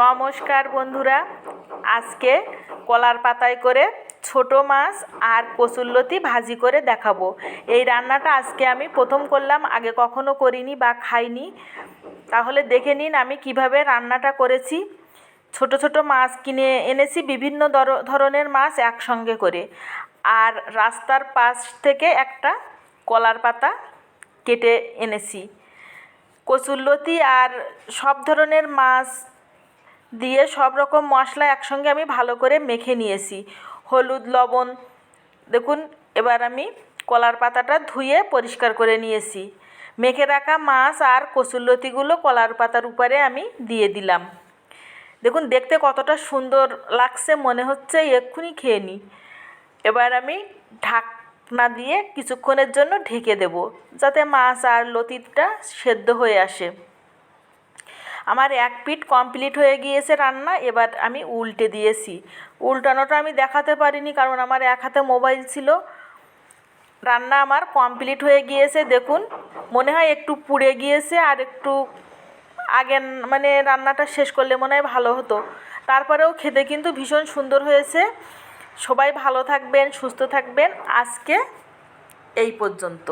নমস্কার বন্ধুরা, আজকে কলার পাতায় করে ছোট মাছ আর কচুরলতি ভাজি করে দেখাবো। এই রান্নাটা আজকে আমি প্রথম করলাম, আগে কখনো করিনি বা খাইনি। তাহলে দেখে নিন আমি কিভাবে রান্নাটা করেছি। ছোট ছোট মাছ কিনে এনেছি, বিভিন্ন ধরনের মাছ একসঙ্গে করে, আর রাস্তার পাশ থেকে একটা কলার পাতা কেটে এনেছি। কচুরলতি আর সব ধরনের মাছ দিয়ে সব রকম মশলা একসঙ্গে আমি ভালো করে মেখে নিয়েছি, হলুদ লবণ। দেখুন, এবার আমি কলার পাতাটা ধুয়ে পরিষ্কার করে নিয়েছি। মেখে রাখা মাছ আর কচুরলতিগুলো কলার পাতার উপরে আমি দিয়ে দিলাম। দেখুন দেখতে কতটা সুন্দর লাগছে, মনে হচ্ছে এক্ষুনি খেয়ে নিই। এবার আমি ঢাকনা দিয়ে কিছুক্ষণের জন্য ঢেকে দেব, যাতে মাছ আর লতিটা সেদ্ধ হয়ে আসে। আমার এক পিঠ কমপ্লিট হয়ে গিয়েছে রান্না। এবার আমি উল্টে দিয়েছি। উল্টানোটা আমি দেখাতে পারিনি, কারণ আমার এক হাতে মোবাইল ছিল। রান্না আমার কমপ্লিট হয়ে গিয়েছে। দেখুন, মনে হয় একটু পুড়ে গিয়েছে, আর একটু আগে মানে রান্নাটা শেষ করলে মনে হয় ভালো হতো। তারপরেও খেতে কিন্তু ভীষণ সুন্দর হয়েছে। সবাই ভালো থাকবেন, সুস্থ থাকবেন। আজকে এই পর্যন্ত।